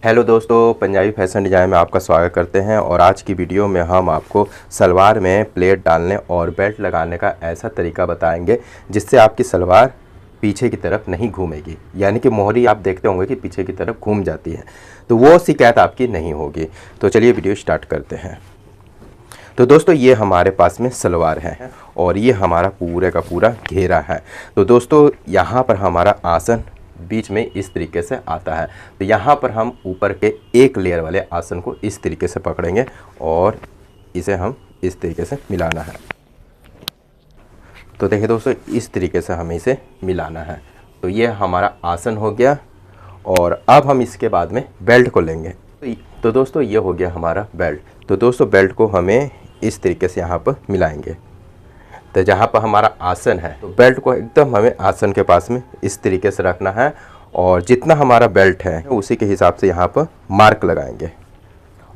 Hello दोस्तों, Punjabi fashion design में आपका स्वागत करते हैं। और आज की वीडियो में हम आपको सलवार में प्लेट डालने और बेल्ट लगाने का ऐसा तरीका बताएंगे जिससे आपकी सलवार पीछे की तरफ नहीं घूमेगी। यानी कि मोहरी आप देखते होंगे कि पीछे की तरफ घूम जाती है, तो वो शिकायत आपकी नहीं होगी। तो चलिए वीडियो स्टार्ट करते हैं। तो दोस्तों ये हमारे पास में सलवार है और ये हमारा पूरे का पूरा घेरा है। तो दोस्तों यहाँ पर हमारा आसन बीच में इस तरीके से आता है। तो यहाँ पर हम ऊपर के एक लेयर वाले आसन को इस तरीके से पकड़ेंगे और इसे हम इस तरीके से मिलाना है। तो देखिए दोस्तों, इस तरीके से हमें इसे मिलाना है। तो ये हमारा आसन हो गया और अब हम इसके बाद में बेल्ट को लेंगे। तो दोस्तों ये हो गया हमारा बेल्ट। तो दोस्तों बेल्ट को हमें इस तरीके से यहाँ पर मिलाएंगे। तो जहाँ पर हमारा आसन है तो बेल्ट को एकदम हमें आसन के पास में इस तरीके से रखना है और जितना हमारा बेल्ट है उसी के हिसाब से यहाँ पर मार्क लगाएंगे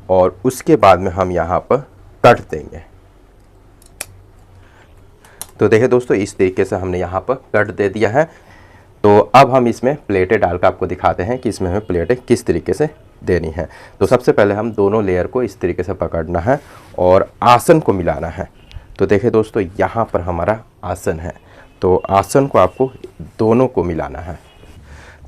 और उसके बाद में हम यहाँ पर कट देंगे। तो देखिए दोस्तों, इस तरीके से हमने यहाँ पर कट दे दिया है। तो अब हम इसमें प्लेटें डालकर आपको दिखाते हैं कि इसमें हमें प्लेटें किस तरीके से देनी है। तो सबसे पहले हम दोनों लेयर को इस तरीके से पकड़ना है और आसन को मिलाना है। तो देखिए दोस्तों, यहाँ पर हमारा आसन है, तो आसन को आपको दोनों को मिलाना है।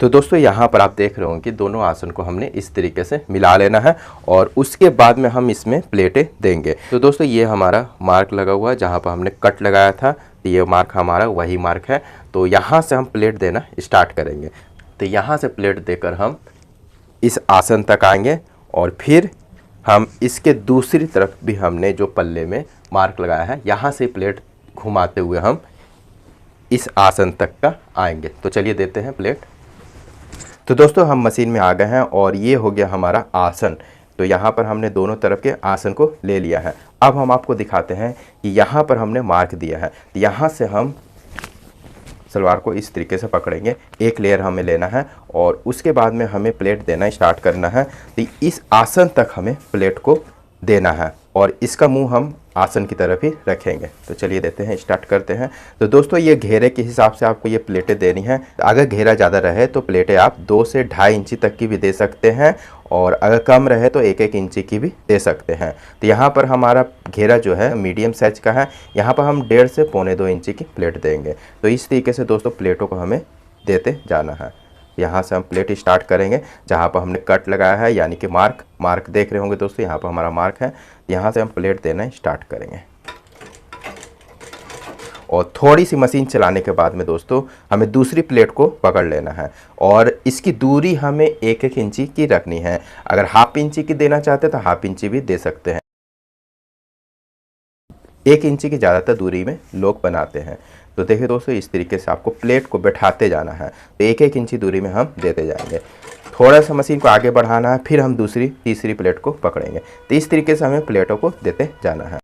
तो दोस्तों यहाँ पर आप देख रहे होंगे कि दोनों आसन को हमने इस तरीके से मिला लेना है और उसके बाद में हम इसमें प्लेटें देंगे। तो दोस्तों ये हमारा मार्क लगा हुआ है, जहाँ पर हमने कट लगाया था, तो ये मार्क हमारा वही मार्क है। तो यहाँ से हम प्लेट देना स्टार्ट करेंगे। तो यहाँ से प्लेट देकर हम इस आसन तक आएंगे और फिर हम इसके दूसरी तरफ भी हमने जो पल्ले में मार्क लगाया है, यहाँ से प्लेट घुमाते हुए हम इस आसन तक का आएंगे। तो चलिए देते हैं प्लेट। तो दोस्तों हम मशीन में आ गए हैं और ये हो गया हमारा आसन। तो यहाँ पर हमने दोनों तरफ के आसन को ले लिया है। अब हम आपको दिखाते हैं कि यहाँ पर हमने मार्क दिया है। तो यहाँ से हम सलवार को इस तरीके से पकड़ेंगे, एक लेयर हमें लेना है और उसके बाद में हमें प्लेट देना स्टार्ट करना है। तो इस आसन तक हमें प्लेट को देना है और इसका मुंह हम आसन की तरफ ही रखेंगे। तो चलिए देते हैं, स्टार्ट करते हैं। तो दोस्तों ये घेरे के हिसाब से आपको ये प्लेटें देनी है। अगर घेरा ज़्यादा रहे तो प्लेटें आप 2 से 2.5 इंची तक की भी दे सकते हैं और अगर कम रहे तो 1-1 इंची की भी दे सकते हैं। तो यहाँ पर हमारा घेरा जो है मीडियम साइज का है, यहाँ पर हम 1.5 से 1.25-2 इंची की प्लेट देंगे। तो इस तरीके से दोस्तों प्लेटों को हमें देते जाना है। यहाँ से हम प्लेट स्टार्ट करेंगे जहाँ पर हमने कट लगाया है, यानी कि मार्क देख रहे होंगे दोस्तों, यहाँ पर हमारा मार्क है। यहाँ से हम प्लेट देना स्टार्ट करेंगे और थोड़ी सी मशीन चलाने के बाद में दोस्तों हमें दूसरी प्लेट को पकड़ लेना है और इसकी दूरी हमें 1-1 इंची की रखनी है। अगर 1/2 इंची की देना चाहते हैं तो 1/2 इंची भी दे सकते हैं। 1 इंची की ज़्यादातर दूरी में लोग बनाते हैं। तो देखिए दोस्तों, इस तरीके से आपको प्लेट को बैठाते जाना है। तो 1-1 इंची दूरी में हम देते जाएंगे। थोड़ा सा मशीन को आगे बढ़ाना है, फिर हम दूसरी तीसरी प्लेट को पकड़ेंगे। तो इस तरीके से हमें प्लेटों को देते जाना है।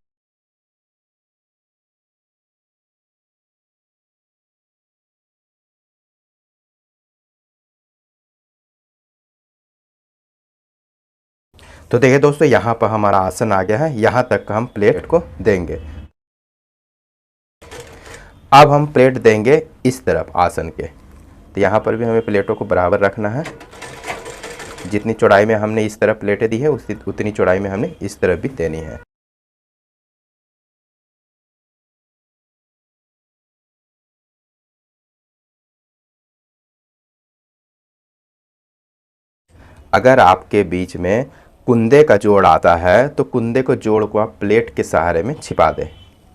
तो देखिए दोस्तों, यहाँ पर हमारा आसन आ गया है, यहाँ तक हम प्लेट को देंगे। अब हम प्लेट देंगे इस तरफ आसन के। तो यहाँ पर भी हमें प्लेटों को बराबर रखना है। जितनी चौड़ाई में हमने इस तरफ प्लेटें दी है उतनी चौड़ाई में हमने इस तरफ भी देनी है। अगर आपके बीच में कुंदे का जोड़ आता है तो कुंदे को जोड़ को आप प्लेट के सहारे में छिपा दें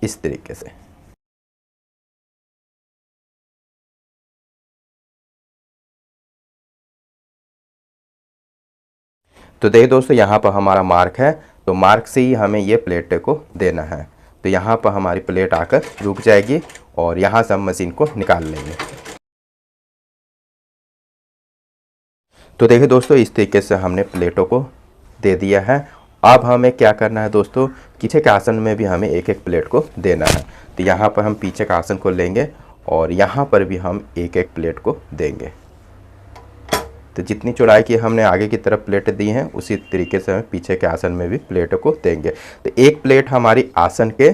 इस तरीके से। तो देखिए दोस्तों, यहाँ पर हमारा मार्क है, तो मार्क से ही हमें ये प्लेट को देना है। तो यहाँ पर हमारी प्लेट आकर रुक जाएगी और यहाँ से हम मशीन को निकाल लेंगे। तो देखिए दोस्तों, इस तरीके से हमने प्लेटों को दे दिया है। अब हमें क्या करना है दोस्तों, पीछे के आसन में भी हमें 1-1 प्लेट को देना है। तो यहाँ पर हम पीछे के आसन को लेंगे और यहाँ पर भी हम 1-1 प्लेट को देंगे। तो जितनी चौड़ाई की हमने आगे की तरफ प्लेटें दी हैं उसी तरीके से हम पीछे के आसन में भी प्लेटों को देंगे। तो एक प्लेट हमारी आसन के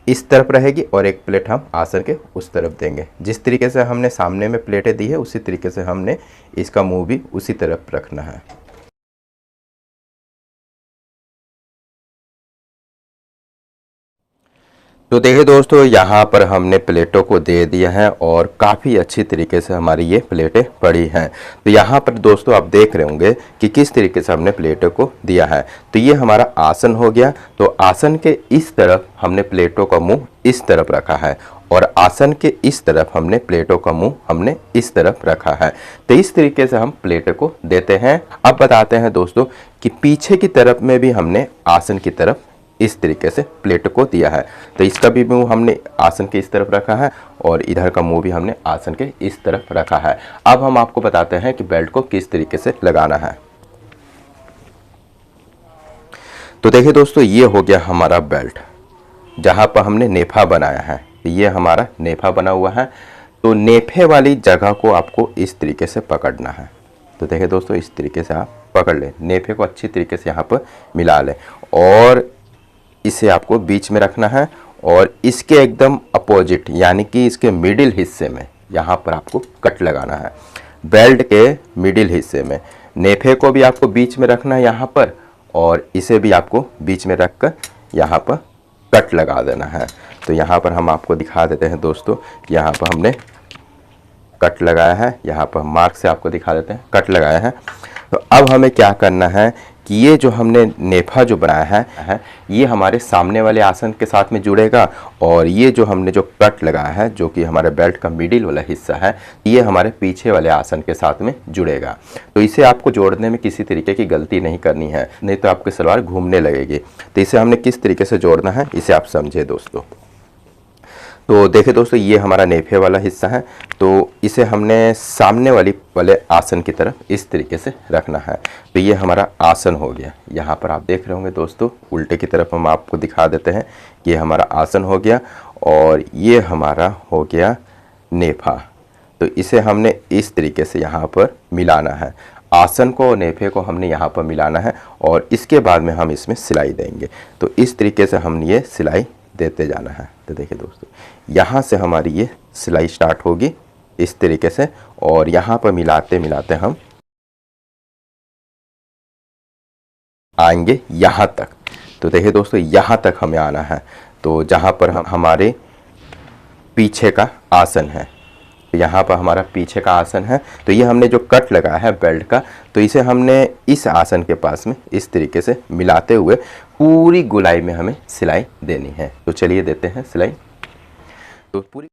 इस तरफ रहेगी और एक प्लेट हम आसन के उस तरफ देंगे। जिस तरीके से हमने सामने में प्लेटें दी है उसी तरीके से हमने इसका मुंह भी उसी तरफ रखना है। तो देखिए दोस्तों, यहाँ पर हमने प्लेटों को दे दिया है और काफ़ी अच्छी तरीके से हमारी ये प्लेटें पड़ी हैं। तो यहाँ पर दोस्तों आप देख रहे होंगे कि किस तरीके से हमने प्लेटों को दिया है। तो ये हमारा आसन हो गया। तो आसन के इस तरफ हमने प्लेटों का मुंह इस तरफ रखा है और आसन के इस तरफ हमने प्लेटों का मुंह हमने इस तरफ रखा है। तो इस तरीके से हम प्लेटों को देते हैं। अब बताते हैं दोस्तों कि पीछे की तरफ में भी हमने आसन की तरफ इस तरीके से प्लेट को दिया है। तो इसका भी मुंह हमने आसन के इस तरफ रखा है और इधर का मुंह भी हमने आसन के इस तरफ रखा है। अब हम आपको बताते हैं कि बेल्ट को किस तरीके से लगाना है। तो देखिए दोस्तों, ये हो गया हमारा बेल्ट जहां पर हमने नेफा बनाया है। ये हमारा नेफा बना हुआ है। तो नेफे वाली जगह को आपको इस तरीके से पकड़ना है। तो देखिए दोस्तों, इस तरीके से आप पकड़ लें, नेफे को अच्छी तरीके से यहाँ पर मिला लें और इसे आपको बीच में रखना है और इसके एकदम अपोजिट यानी कि इसके मिडिल हिस्से में यहाँ पर आपको कट लगाना है। बेल्ट के मिडिल हिस्से में नेफे को भी आपको बीच में रखना है यहाँ पर और इसे भी आपको बीच में रख कर यहाँ पर कट लगा देना है। तो यहाँ पर हम आपको दिखा देते हैं दोस्तों, यहाँ पर हमने कट लगाया है। यहाँ पर मार्क से आपको दिखा देते हैं, कट लगाया है। तो अब हमें क्या करना है कि ये जो हमने नेफा जो बनाया है ये हमारे सामने वाले आसन के साथ में जुड़ेगा और ये जो हमने जो कट लगाया है जो कि हमारे बेल्ट का मिडिल वाला हिस्सा है ये हमारे पीछे वाले आसन के साथ में जुड़ेगा। तो इसे आपको जोड़ने में किसी तरीके की गलती नहीं करनी है, नहीं तो आपकी सलवार घूमने लगेगी। तो इसे हमने किस तरीके से जोड़ना है इसे आप समझे दोस्तों। तो देखिए दोस्तों, ये हमारा नेफे वाला हिस्सा है। तो इसे हमने सामने वाले आसन की तरफ इस तरीके से रखना है। तो ये हमारा आसन हो गया। यहाँ पर आप देख रहे होंगे दोस्तों, उल्टे की तरफ हम आपको दिखा देते हैं। ये हमारा आसन हो गया और ये हमारा हो गया नेफा। तो इसे हमने इस तरीके से यहाँ पर मिलाना है। आसन को और नेफे को हमने यहाँ पर मिलाना है और इसके बाद में हम इसमें सिलाई देंगे। तो इस तरीके से हमने ये सिलाई देते जाना है। तो देखिए दोस्तों, यहाँ से हमारी ये सिलाई स्टार्ट होगी इस तरीके से और यहाँ पर मिलाते मिलाते हम आएंगे यहाँ तक। तो देखिए दोस्तों, यहाँ तक हमें आना है। तो जहाँ पर हमारे पीछे का आसन है, तो यहाँ पर हमारा पीछे का आसन है। तो ये हमने जो कट लगाया है बेल्ट का, तो इसे हमने इस आसन के पास में इस तरीके से मिलाते हुए पूरी गोलाई में हमें सिलाई देनी है। तो चलिए देते हैं सिलाई। तो पूरी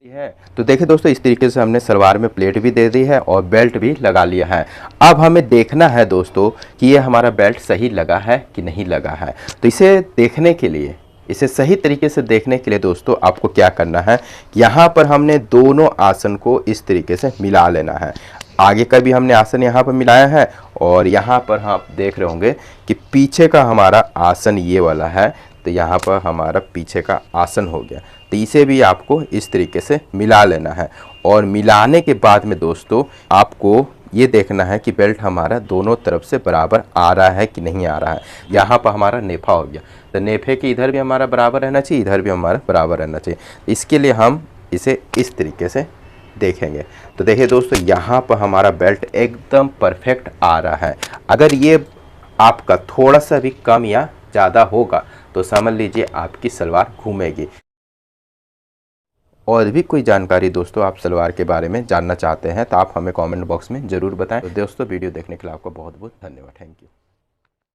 है। तो देखिए दोस्तों, इस तरीके से हमने सलवार में प्लेट भी दे दी है और बेल्ट भी लगा लिया है। अब हमें देखना है दोस्तों कि ये हमारा बेल्ट सही लगा है कि नहीं लगा है। तो इसे देखने के लिए, इसे सही तरीके से देखने के लिए दोस्तों आपको क्या करना है, यहाँ पर हमने दोनों आसन को इस तरीके से मिला लेना है। आगे का भी हमने आसन यहाँ पर मिलाया है और यहाँ पर आप देख रहे होंगे कि पीछे का हमारा आसन ये वाला है। तो यहाँ पर हमारा पीछे का आसन हो गया। तो इसे भी आपको इस तरीके से मिला लेना है और मिलाने के बाद में दोस्तों आपको ये देखना है कि बेल्ट हमारा दोनों तरफ से बराबर आ रहा है कि नहीं आ रहा है। यहाँ पर हमारा नेफा हो गया, तो नेफे के इधर भी हमारा बराबर रहना चाहिए, इधर भी हमारा बराबर रहना चाहिए। इसके लिए हम इसे इस तरीके से देखेंगे। तो देखिए दोस्तों, यहाँ पर हमारा बेल्ट एकदम परफेक्ट आ रहा है। अगर ये आपका थोड़ा सा भी कम या ज़्यादा होगा तो समझ लीजिए आपकी सलवार घूमेगी। और भी कोई जानकारी दोस्तों आप सलवार के बारे में जानना चाहते हैं तो आप हमें कमेंट बॉक्स में ज़रूर बताएं। तो दोस्तों, वीडियो देखने के लिए आपका बहुत बहुत धन्यवाद। Thank you.